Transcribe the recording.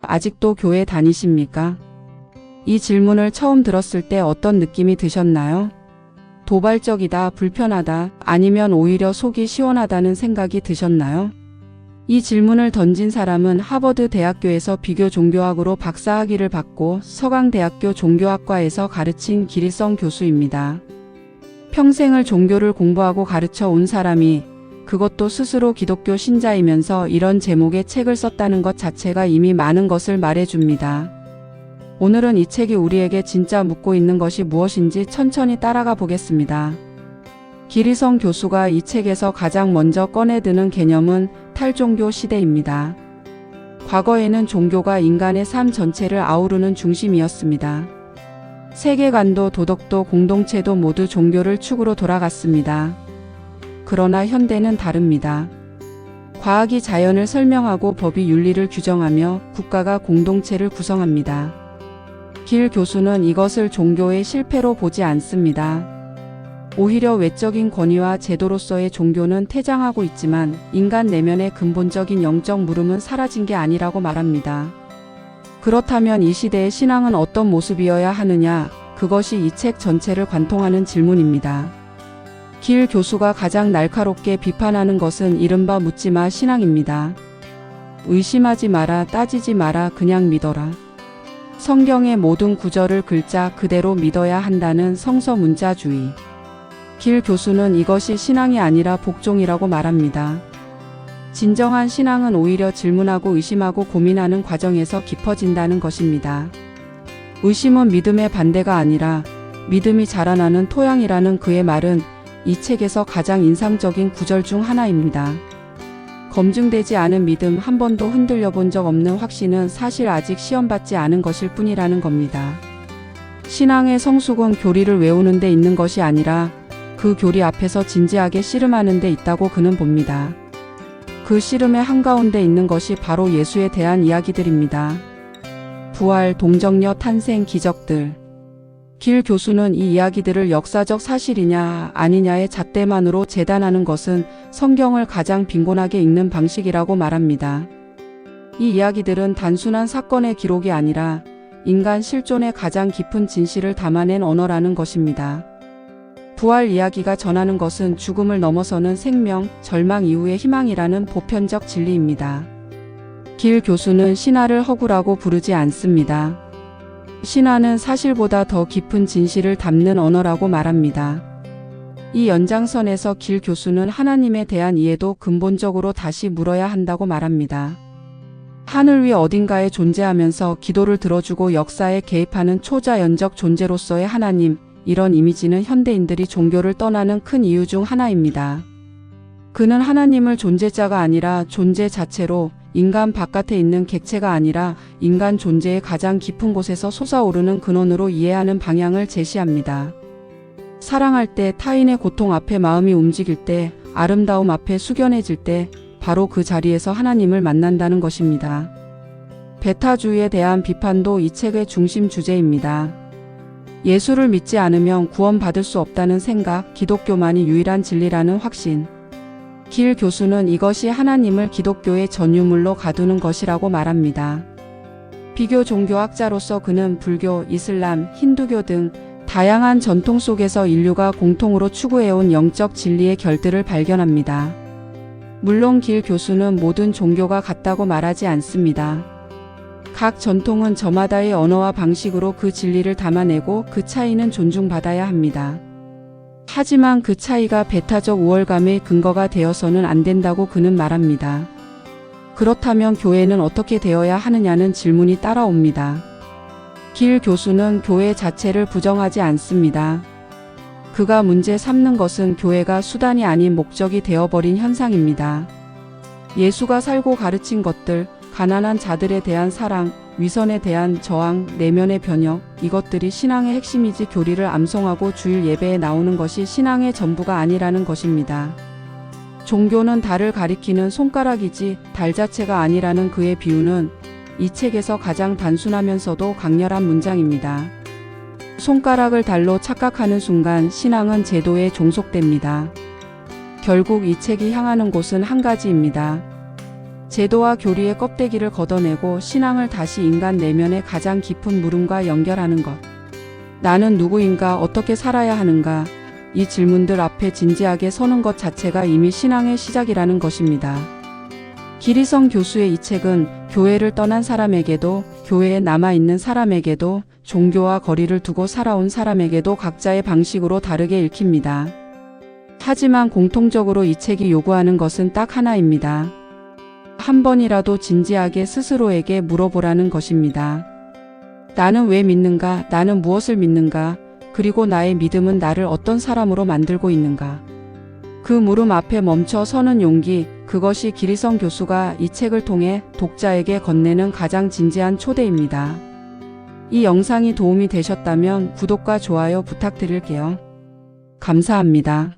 아직도 교회 다니십니까? 이 질문을 처음 들었을 때 어떤 느낌이 드셨나요? 도발적이다, 불편하다, 아니면 오히려 속이 시원하다는 생각이 드셨나요? 이 질문을 던진 사람은 하버드 대학교에서 비교 종교학으로 박사학위를 받고 서강대학교 종교학과에서 가르친 기리성 교수입니다. 평생을 종교를 공부하고 가르쳐 온 사람이, 그것도 스스로 기독교 신자이면서 이런 제목의 책을 썼다는 것 자체가 이미 많은 것을 말해줍니다. 오늘은 이 책이 우리에게 진짜 묻고 있는 것이 무엇인지 천천히 따라가 보겠습니다. 기리성 교수가 이 책에서 가장 먼저 꺼내드는 개념은 탈종교 시대입니다. 과거에는 종교가 인간의 삶 전체를 아우르는 중심이었습니다. 세계관도 도덕도 공동체도 모두 종교를 축으로 돌아갔습니다. 그러나 현대는 다릅니다. 과학이 자연을 설명하고 법이 윤리를 규정하며 국가가 공동체를 구성합니다. 길 교수는 이것을 종교의 실패로 보지 않습니다. 오히려 외적인 권위와 제도로서의 종교는 퇴장하고 있지만 인간 내면의 근본적인 영적 물음은 사라진 게 아니라고 말합니다. 그렇다면 이 시대의 신앙은 어떤 모습이어야 하느냐? 그것이 이 책 전체를 관통하는 질문입니다. 길 교수가 가장 날카롭게 비판하는 것은 이른바 묻지마 신앙입니다. 의심하지 마라, 따지지 마라, 그냥 믿어라. 성경의 모든 구절을 글자 그대로 믿어야 한다는 성서문자주의. 길 교수는 이것이 신앙이 아니라 복종이라고 말합니다. 진정한 신앙은 오히려 질문하고 의심하고 고민하는 과정에서 깊어진다는 것입니다. 의심은 믿음의 반대가 아니라 믿음이 자라나는 토양이라는 그의 말은 이 책에서 가장 인상적인 구절 중 하나입니다. 검증되지 않은 믿음, 한 번도 흔들려 본 적 없는 확신은 사실 아직 시험받지 않은 것일 뿐이라는 겁니다. 신앙의 성숙은 교리를 외우는 데 있는 것이 아니라 그 교리 앞에서 진지하게 씨름하는 데 있다고 그는 봅니다. 그 씨름의 한가운데 있는 것이 바로 예수에 대한 이야기들입니다. 부활, 동정녀 탄생, 기적들. 길 교수는 이 이야기들을 역사적 사실이냐 아니냐의 잣대만으로 재단하는 것은 성경을 가장 빈곤하게 읽는 방식이라고 말합니다. 이 이야기들은 단순한 사건의 기록이 아니라 인간 실존의 가장 깊은 진실을 담아낸 언어라는 것입니다. 부활 이야기가 전하는 것은 죽음을 넘어서는 생명, 절망 이후의 희망이라는 보편적 진리입니다. 길 교수는 신화를 허구라고 부르지 않습니다. 신화는 사실보다 더 깊은 진실을 담는 언어라고 말합니다. 이 연장선에서 길 교수는 하나님에 대한 이해도 근본적으로 다시 물어야 한다고 말합니다. 하늘 위 어딘가에 존재하면서 기도를 들어주고 역사에 개입하는 초자연적 존재로서의 하나님, 이런 이미지는 현대인들이 종교를 떠나는 큰 이유 중 하나입니다. 그는 하나님을 존재자가 아니라 존재 자체로, 인간 바깥에 있는 객체가 아니라 인간 존재의 가장 깊은 곳에서 솟아오르는 근원으로 이해하는 방향을 제시합니다. 사랑할 때, 타인의 고통 앞에 마음이 움직일 때, 아름다움 앞에 숙연해질 때 바로 그 자리에서 하나님을 만난다는 것입니다. 배타주의에 대한 비판도 이 책의 중심 주제입니다. 예수를 믿지 않으면 구원받을 수 없다는 생각, 기독교만이 유일한 진리라는 확신. 길 교수는 이것이 하나님을 기독교의 전유물로 가두는 것이라고 말합니다. 비교 종교학자로서 그는 불교, 이슬람, 힌두교 등 다양한 전통 속에서 인류가 공통으로 추구해온 영적 진리의 결들을 발견합니다. 물론 길 교수는 모든 종교가 같다고 말하지 않습니다. 각 전통은 저마다의 언어와 방식으로 그 진리를 담아내고 그 차이는 존중받아야 합니다. 하지만 그 차이가 배타적 우월감의 근거가 되어서는 안 된다고 그는 말합니다. 그렇다면 교회는 어떻게 되어야 하느냐는 질문이 따라옵니다. 길 교수는 교회 자체를 부정하지 않습니다. 그가 문제 삼는 것은 교회가 수단이 아닌 목적이 되어버린 현상입니다. 예수가 살고 가르친 것들, 가난한 자들에 대한 사랑, 위선에 대한 저항, 내면의 변혁, 이것들이 신앙의 핵심이지 교리를 암송하고 주일 예배에 나오는 것이 신앙의 전부가 아니라는 것입니다. 종교는 달을 가리키는 손가락이지 달 자체가 아니라는 그의 비유는 이 책에서 가장 단순하면서도 강렬한 문장입니다. 손가락을 달로 착각하는 순간 신앙은 제도에 종속됩니다. 결국 이 책이 향하는 곳은 한 가지입니다. 제도와 교리의 껍데기를 걷어내고 신앙을 다시 인간 내면의 가장 깊은 물음과 연결하는 것. 나는 누구인가, 어떻게 살아야 하는가? 이 질문들 앞에 진지하게 서는 것 자체가 이미 신앙의 시작이라는 것입니다. 기리성 교수의 이 책은 교회를 떠난 사람에게도, 교회에 남아있는 사람에게도, 종교와 거리를 두고 살아온 사람에게도 각자의 방식으로 다르게 읽힙니다. 하지만 공통적으로 이 책이 요구하는 것은 딱 하나입니다. 한 번이라도 진지하게 스스로에게 물어보라는 것입니다. 나는 왜 믿는가? 나는 무엇을 믿는가? 그리고 나의 믿음은 나를 어떤 사람으로 만들고 있는가? 그 물음 앞에 멈춰 서는 용기, 그것이 기리성 교수가 이 책을 통해 독자에게 건네는 가장 진지한 초대입니다. 이 영상이 도움이 되셨다면 구독과 좋아요 부탁드릴게요. 감사합니다.